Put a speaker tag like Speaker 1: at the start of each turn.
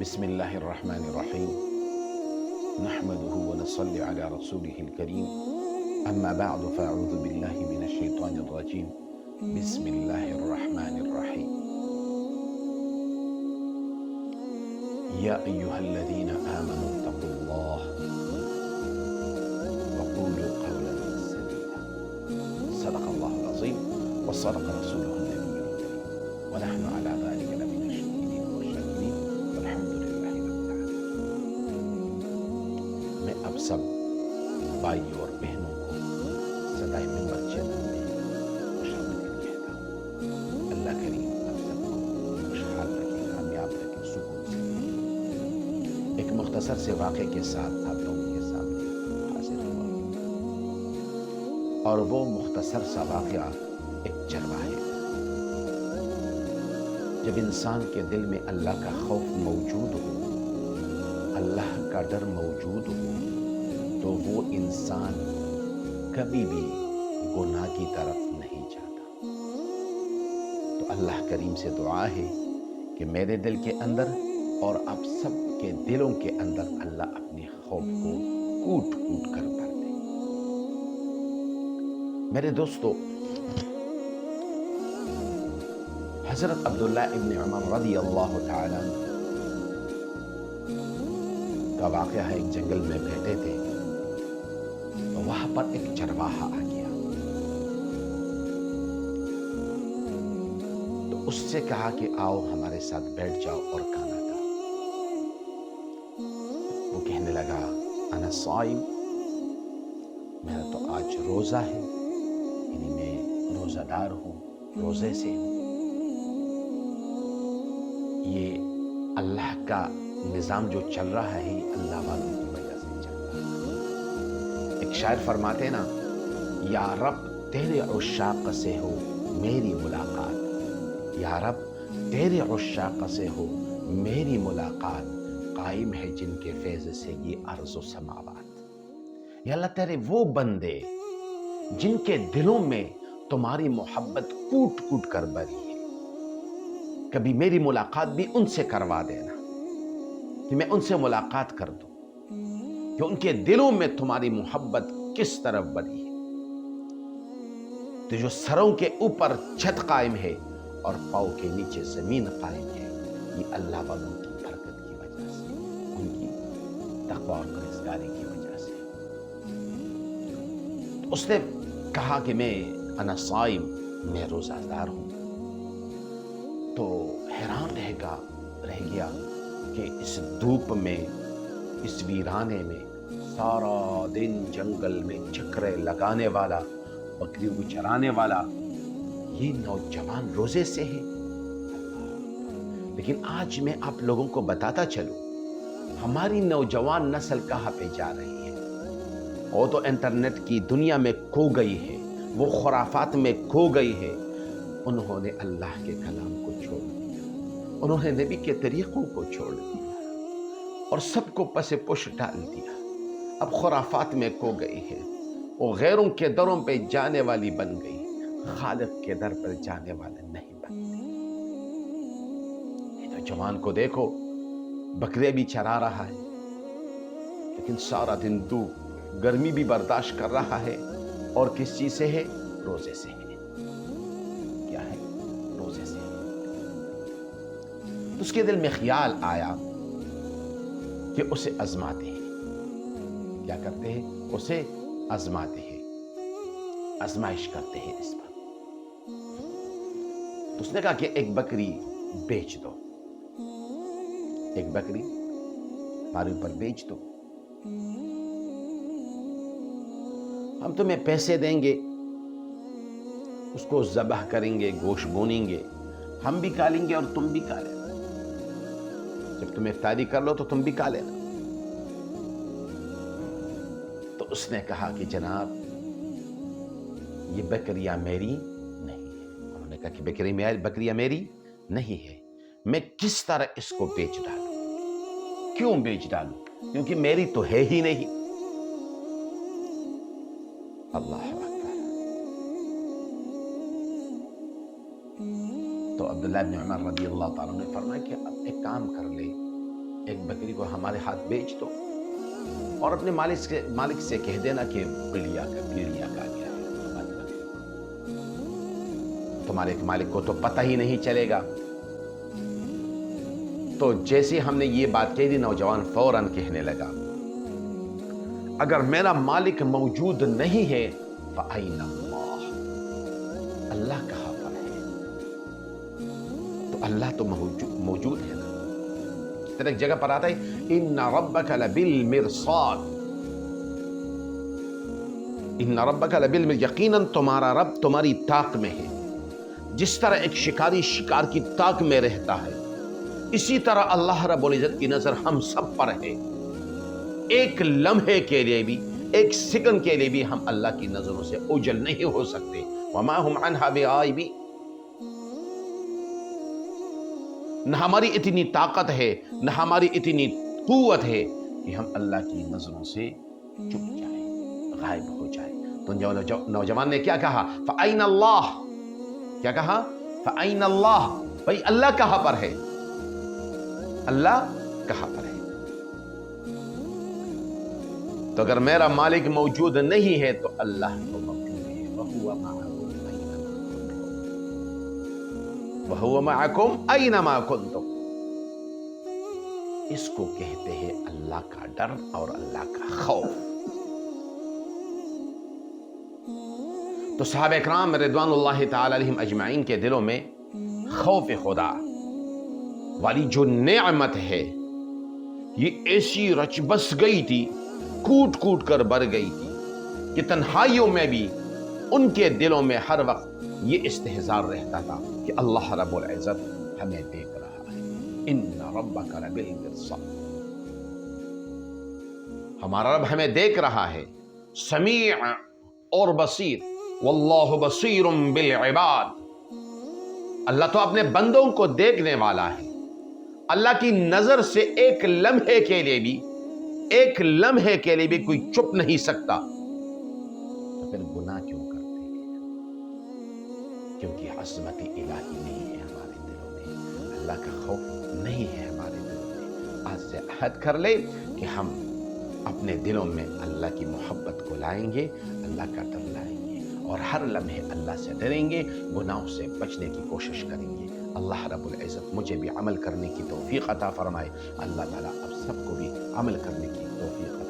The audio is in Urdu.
Speaker 1: بسم اللہ الرحمن الرحیم نحمده ونصلي على رسوله الكريم اما بعد فاعوذ باللہ من الشیطان الرجیم بسم اللہ الرحمن الرحیم یا ایہا الذین آمنوا اتقوا اللہ وقولوا قولا سدیدا صدق اللہ العظیم وصدق رسوله النبی الکریم ونحن على ذلك لمن الشاہدین والشاکرین والحمد للہ رب العالمین۔ میں اب سب بھائی اور بہنوں کو صدائے منبر چینل میں خوش آمدید کہتا ہوں۔ اللہ کریم آپ سب کو خوشحال رکھے، کامیاب رکھے، سکون سے۔ ایک مختصر سے واقعے کے ساتھ آپ لوگوں کے سامنے حاضر ہوا، اور وہ مختصر سا واقعہ ایک چرواہے کا۔ جب انسان کے دل میں اللہ کا خوف موجود ہو، اللہ کا ڈر موجود ہو، تو وہ انسان کبھی بھی گناہ کی طرف نہیں جاتا۔ تو اللہ کریم سے دعا ہے کہ میرے دل کے اندر اور آپ سب کے دلوں کے اندر اللہ اپنے خوف کو کوٹ کوٹ کر بھر دے۔ میرے دوستو، حضرت عبداللہ ابن عمر رضی اللہ تعالیٰ عنہ کا واقعہ ہے۔ ایک جنگل میں بیٹھے تھے تو وہاں پر ایک چرواہا آ گیا، تو اس سے کہا کہ آؤ ہمارے ساتھ بیٹھ جاؤ اور کھانا کھاؤ۔ وہ کہنے لگا انا صائم، میرا تو آج روزہ ہے، یعنی میں روزہ دار ہوں، روزے سے ہوں۔ یہ اللہ کا نظام جو چل رہا ہے اللہ والوں کی وجہ سے چل رہا ہے۔ ایک شاعر فرماتے نا، یا رب تیرے عشاق سے ہو میری ملاقات، یا رب تیرے عشاق سے ہو میری ملاقات، قائم ہے جن کے فیض سے یہ ارض و سماوات۔ یا اللہ تیرے وہ بندے جن کے دلوں میں تمہاری محبت کوٹ کوٹ کر بھری ہے، کبھی میری ملاقات بھی ان سے کروا دینا کہ میں ان سے ملاقات کر دوں کہ ان کے دلوں میں تمہاری محبت کس طرف بڑھی ہے۔ تو جو سروں کے اوپر چھت قائم ہے اور پاؤں کے نیچے زمین قائم ہے، یہ اللہ والوں کی برکت کی وجہ سے، ان کی تقوی اور پرہیزگاری کی وجہ سے۔ تو اس نے کہا کہ میں انا صائم، میں روزہ دار ہوں۔ تو حیران رہ گیا کہ اس دھوپ میں، اس ویرانے میں، سارا دن جنگل میں چکرے لگانے والا، بکریوں کو چرانے والا یہ نوجوان روزے سے ہے۔ لیکن آج میں آپ لوگوں کو بتاتا چلوں، ہماری نوجوان نسل کہاں پہ جا رہی ہے؟ وہ تو انٹرنیٹ کی دنیا میں کھو گئی ہے، وہ خرافات میں کھو گئی ہے۔ انہوں نے اللہ کے کلام کو چھوڑ دیا، انہوں نے نبی کے طریقوں کو چھوڑ دیا اور سب کو پس پش ڈال دیا۔ اب خرافات میں کھو گئی ہے، وہ غیروں کے دروں پہ جانے والی بن گئی، خالق کے در پر جانے والے نہیں بنتے۔ یہ تو جوان کو دیکھو، بکرے بھی چرا رہا ہے، لیکن سارا دن دھوپ گرمی بھی برداشت کر رہا ہے، اور کس چیز سے ہے؟ روزے سے ہے۔ کیا ہے؟ روزے سے ہے۔ اس کے دل میں خیال آیا کہ اسے آزماتے ہیں۔ کیا کرتے ہیں؟ اسے آزماتے ہیں، آزمائش کرتے ہیں اس پر۔ تو اس نے کہا کہ ایک بکری بیچ دو، ایک بکری ہمارے اوپر بیچ دو، ہم تمہیں پیسے دیں گے، اس کو ذبح کریں گے، گوشت بونیں گے، ہم بھی کھا لیں گے اور تم بھی کھا لینا۔ جب تم افطاری کر لو تو تم بھی کھا لینا۔ تو اس نے کہا کہ جناب یہ بکریاں میری نہیں ہے۔ انہوں نے کہا کہ بکریاں میری نہیں ہے، میں کس طرح اس کو بیچ ڈالوں؟ کیوں بیچ ڈالوں؟ کیونکہ میری تو ہے ہی نہیں۔ اللہ اکبر۔ تو عبداللہ بن عمر رضی اللہ تعالیٰ نے فرمایا کہ اب ایک کام کر لے، ایک بکری کو ہمارے ہاتھ بیچ دو اور اپنے مالک سے کہہ دینا کہ پیڑیا کا گیا ہے ہماری بکری، تمہارے مالک کو تو پتہ ہی نہیں چلے گا۔ تو جیسے ہم نے یہ بات کہہ دی، نوجوان فوراً کہنے لگا اگر میرا مالک موجود نہیں ہے فَأَيْنَ اللَّهُ، اللہ کہاں پر ہے؟ تو اللہ تو موجود ہے نا۔ ایک جگہ پر آتا ہے إِنَّ رَبَّكَ لَبِالْمِرْصَادِ، إِنَّ رَبَّكَ لَبِالْمِرْصَادِ، یقیناً تمہارا رب تمہاری طاق میں ہے۔ جس طرح ایک شکاری شکار کی طاق میں رہتا ہے، اسی طرح اللہ رب العزت کی نظر ہم سب پر ہے۔ ایک لمحے کے لیے بھی، ایک سیکنڈ کے لیے بھی ہم اللہ کی نظروں سے اوجھل نہیں ہو سکتے۔ وما ہم عنہا بغائبین، نہ ہماری اتنی طاقت ہے، نہ ہماری اتنی قوت ہے کہ ہم اللہ کی نظروں سے چھپ جائیں، غائب ہو جائیں۔ تو نوجوان نے کیا کہا؟ فَأَيْنَ اللَّهُ، کیا کہا؟ فَأَيْنَ اللَّهُ، بھئی اللہ کہاں پر ہے؟ اللہ کہاں پر ہے؟ تو اگر میرا مالک موجود نہیں ہے تو اللہ تو موجود ہے۔ وَهُوَ مَعَكُمْ أَيْنَمَا كُنْتُمْ، اس کو کہتے ہیں اللہ کا ڈر اور اللہ کا خوف۔ تو صحابہ اکرام رضوان اللہ تعالی علیہم اجمعین کے دلوں میں خوف خدا والی جو نعمت ہے یہ ایسی رچ بس گئی تھی، کوٹ کوٹ کر بھر گئی تھی کہ تنہائیوں میں بھی ان کے دلوں میں ہر وقت یہ استحضار رہتا تھا کہ اللہ رب العزت ہمیں دیکھ رہا ہے۔ ان ربک لبالمرصاد، ہمارا رب ہمیں دیکھ رہا ہے، سمیع اور بصیر، واللہ بصیر بالعباد، اللہ تو اپنے بندوں کو دیکھنے والا ہے۔ اللہ کی نظر سے ایک لمحے کے لیے بھی کوئی چھپ نہیں سکتا۔ تو پھر گناہ کیوں کرتے ہیں؟ کیونکہ عظمت الہی نہیں ہے ہمارے دلوں میں، اللہ کا خوف نہیں ہے ہمارے دلوں میں۔ آج سے عہد کر لے کہ ہم اپنے دلوں میں اللہ کی محبت کو لائیں گے، اللہ کا ڈر لائیں گے، اور ہر لمحے اللہ سے ڈریں گے، گناہوں سے بچنے کی کوشش کریں گے۔ اللہ رب العزت مجھے بھی عمل کرنے کی توفیق عطا فرمائے، اللہ تعالیٰ اب سب کو بھی عمل کرنے کی توفیق عطا